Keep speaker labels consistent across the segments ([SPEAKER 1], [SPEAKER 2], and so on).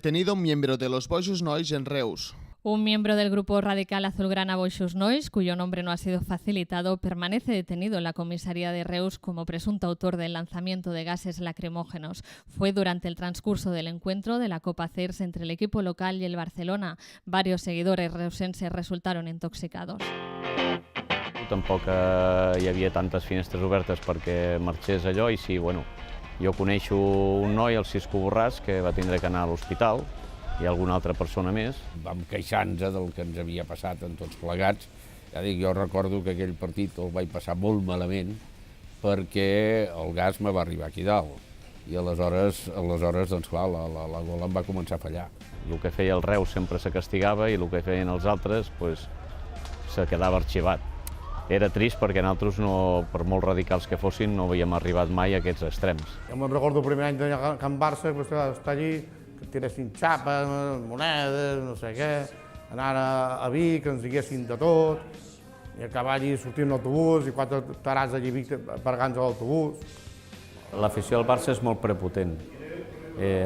[SPEAKER 1] Detenido un miembro de los Boixos Nois en Reus.
[SPEAKER 2] Un miembro del grupo radical azulgrana Boixos Nois, cuyo nombre no ha sido facilitado, permanece detenido en la comisaría de Reus como presunto autor del lanzamiento de gases lacrimógenos. Fue durante el transcurso del encuentro de la Copa CERS entre el equipo local y el Barcelona. Varios seguidores reusenses resultaron intoxicados.
[SPEAKER 3] Tampoc hi havia tantes finestres obertes perquè marxés allò i sí, bueno, jo coneixo un noi, el Cisco Borràs, que va tindre que anar a l'hospital i alguna altra persona més.
[SPEAKER 4] Vam queixar-nos del que ens havia passat en tots plegats. Ja dic, jo recordo que aquell partit el vaig passar molt malament perquè el gas me va arribar aquí dalt. I aleshores doncs clar, la gola em va començar a fallar.
[SPEAKER 3] El que feia el Reus sempre se castigava i el que feien els altres se quedava arxivat. Era trist perquè nosaltres, per molt radicals que fossin, no havíem arribat mai a aquests extrems.
[SPEAKER 5] Jo me'n recordo el primer any de Can Barça, estar allí, que tiressin xapes, monedes, no sé què, anar a Vic, que ens diguessin de tot, i acabar allí sortint l'autobús i 4 tarats allí Vic pagant a l'autobús.
[SPEAKER 3] L'afició al Barça és molt prepotent.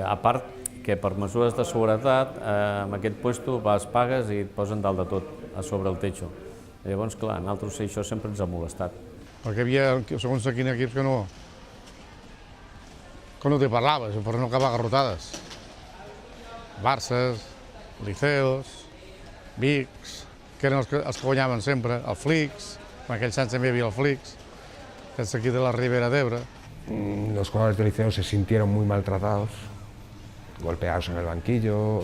[SPEAKER 3] A part que per mesures de seguretat, en aquest lloc vas, pagues i et posen dalt de tot, a sobre el techo. Llavors, clar, a nosaltres això sempre ens ha molestat.
[SPEAKER 5] Perquè hi havia segons quins equips que no t'hi parlaves, per no acabar garrotades. Barces, Liceos, Vics, que eren els que guanyaven sempre, el Flix, en aquells anys també hi havia el Flix, que és aquí de la Ribera d'Ebre.
[SPEAKER 6] Los jugadores del Liceo se sintieron muy maltratados, golpeados en el banquillo,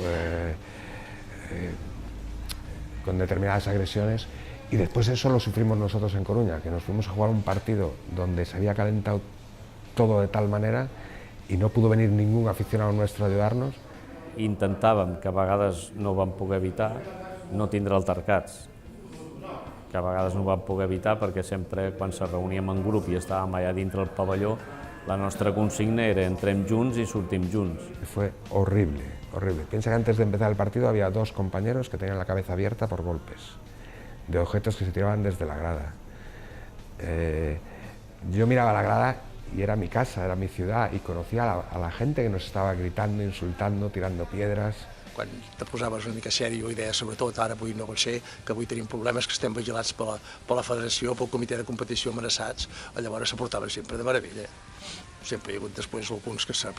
[SPEAKER 6] con determinadas agresiones, y después eso lo sufrimos nosotros en Coruña, que nos fuimos a jugar un partido donde se había calentado todo de tal manera y no pudo venir ningún aficionado nuestro a ayudarnos.
[SPEAKER 3] Intentàvem, que a vegades no ho vam poder evitar, no tindre altercats, que a vegades no ho vam poder evitar perquè sempre quan se reuníem en grup i estàvem allà dintre del pavelló, la nostra consigna era entrem junts i sortim junts.
[SPEAKER 6] Fue horrible, horrible. Piensa que antes de empezar el partido había 2 compañeros que tenían la cabeza abierta por golpes, de objetos que se tiraban desde la grada. Yo miraba la grada y era mi casa, era mi ciudad, y conocía a la gente que nos estava gritando, insultando, tirando piedras.
[SPEAKER 7] Quan te posaves una mica sèrio i deies, sobretot ara avui no vol ser, que avui tenim problemes, que estem vigilats per la federació, pel comitè de competició amenaçats, llavors se portaven sempre de meravella. Sempre hi ha hagut després alguns que s'han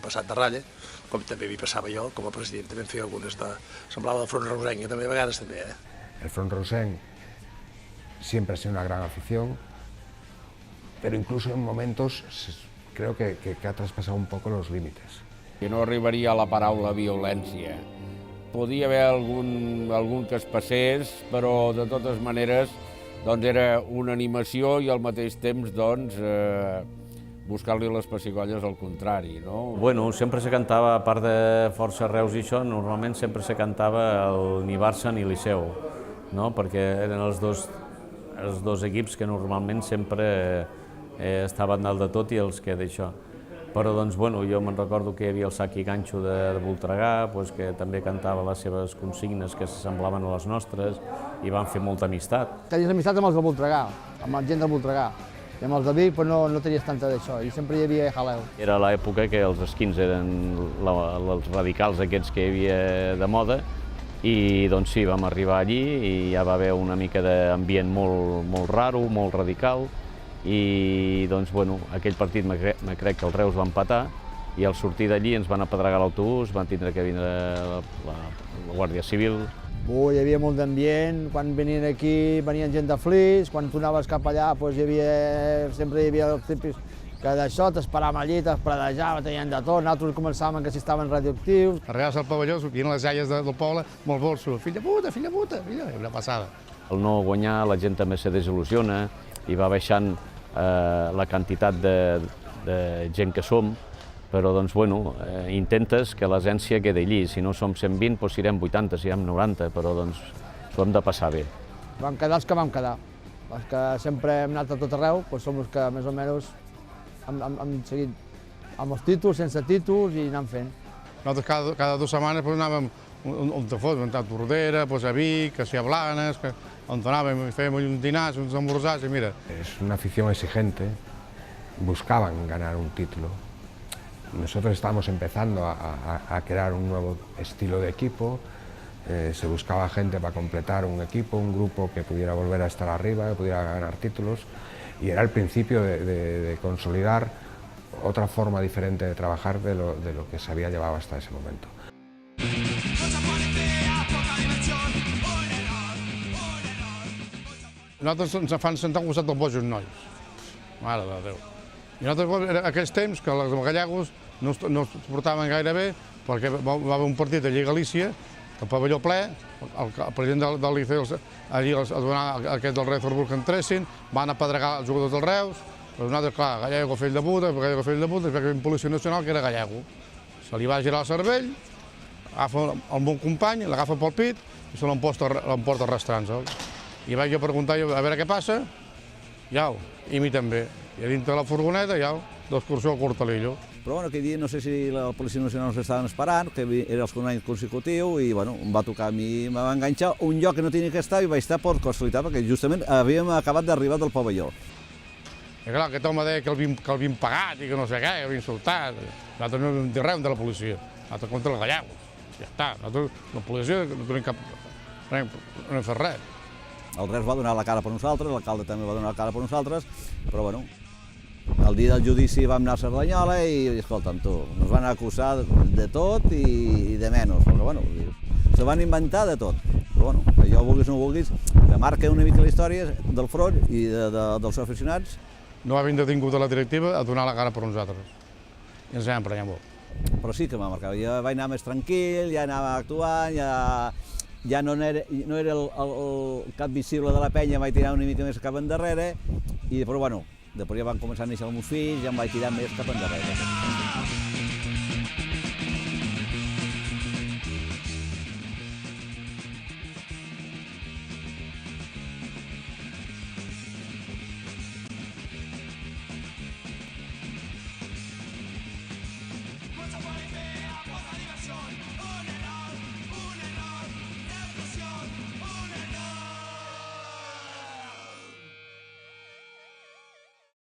[SPEAKER 7] passat de ratlla, com també m'hi passava jo, com a president també en feia algunes de... Semblava del front reusenc, també a vegades també,
[SPEAKER 6] El front reusenc siempre ha sido una gran afición, pero incluso en momentos creo que ha traspasado un poco los límites.
[SPEAKER 4] I no arribaria a la paraula violència. Podia haver algun que es passés, però de totes maneres doncs era una animació i al mateix temps doncs, buscar-li les pessigolles al contrari. No?
[SPEAKER 3] Bueno, sempre se cantava, a part de Força Reus i això, normalment sempre se cantava ni Barça ni Liceu, no? Perquè eren els dos equips que normalment sempre estaven dalt de tot i els que d'això. Però doncs, bueno, jo me'n recordo que hi havia el Sac i Ganxo de Voltregà, que també cantava les seves consignes que s'assemblaven a les nostres i van fer molta amistat.
[SPEAKER 8] Tenies amistat amb els de Voltregà, amb la gent de Voltregà. I amb els de Vic no tenies tanta d'això, i sempre hi havia jaleu.
[SPEAKER 3] Era l'època que els skins eren els radicals aquests que hi havia de moda i doncs sí, vam arribar allí i ja va haver una mica d'ambient molt raro, molt radical. I doncs, bueno, aquell partit me crec que el Reus va empatar i al sortir d'allí ens van apedregar l'autobús, van tindre que vindre la Guàrdia Civil.
[SPEAKER 8] Hi havia molt d'ambient, quan venien aquí venien gent de Flix, quan tornaves cap allà sempre hi havia els típics que d'això t'esperàvem allí, t'espradejaven, tenien de tot, nosaltres començàvem que si estaven radioactius.
[SPEAKER 5] Arribaves al pavelló, sortien les iaies del poble amb el bolso, fill de puta, una passada.
[SPEAKER 3] Al no guanyar la gent també se desil·lusiona i va baixant la quantitat de gent que som, però doncs, bueno, intentes que l'essència quedi allí. Si no som 120, doncs serem 80, serem 90, però doncs ho hem de passar bé.
[SPEAKER 8] Vam quedar els que vam quedar. Els que sempre hem anat a tot arreu, doncs som els que més o menys hem seguit amb els títols, sense títols i anant fent.
[SPEAKER 5] Nosaltres cada 2 setmanes anàvem on te fos, a Tordera, a Vic, a Blanes, on anàvem i fèiem uns dinars, uns esmorzars, i mira.
[SPEAKER 6] Es una afición exigente, buscaban ganar un título Nosotros estábamos empezando a crear un nuevo estilo de equipo, se buscaba gente para completar un equipo, un grupo que pudiera volver a estar arriba, que pudiera ganar títulos, y era el principio de consolidar otra forma diferente de trabajar de lo que se había llevado hasta ese momento.
[SPEAKER 5] Nosaltres ens fan sentar al costat dels bojos nois. Mare de Déu. I nosaltres, en aquells temps, que els gallegos no es portaven gaire bé, perquè va haver un partit allà a Galícia, el pavelló ple, el president del Liceu allí a donar aquest del Reus Burg que entressin, van apedregar els jugadors del Reus, però nosaltres, clar, gallego fill de puta, gallego fill de puta, i va haver un policia nacional que era gallego. Se li va girar el cervell, agafa el meu company, l'agafa pel pit i se l'emporta arrastrant-se'l. I vaig jo preguntar a veure què passa, iau, i a mi també. I a dintre de la furgoneta, iau, d'excursió al Cortalillo.
[SPEAKER 9] Però bueno, aquell dia no sé si la Policia Nacional ens estaven esperant, que era el segon any consecutiu, i bueno, em va tocar a mi, em va enganxar un lloc que no tenia que estar i vaig estar per casualitat, perquè justament havíem acabat d'arribar del pavelló.
[SPEAKER 5] I clar, aquest home deia que el havien pagat i que no sé què, que l'havien insultat. Nosaltres no vam dir res de la policia, nosaltres contra els gallegos. Ja està, nosaltres, la policia no tenim cap... no hem fet res.
[SPEAKER 9] El Reus va donar la cara per nosaltres, l'alcalde també va donar la cara per nosaltres, però bueno, el dia del judici vam anar a Cerdanyola i escolta'm tu, ens van acusar de tot i de menys, perquè bueno, se van inventar de tot. Però bueno, que jo vulguis o no vulguis, que marca una mica la història del front i dels aficionats.
[SPEAKER 5] No va vindre detingut a la directiva a donar la cara per nosaltres. I ens vam emprenyar molt.
[SPEAKER 9] Però sí que m'ha marcat, jo vaig anar més tranquil, ja anava actuant, ja no era el cap visible de la penya, vaig tirar una mica més cap endarrere, i després, bueno, després ja van començar a néixer els meus fills, ja em vaig tirar més cap endarrere.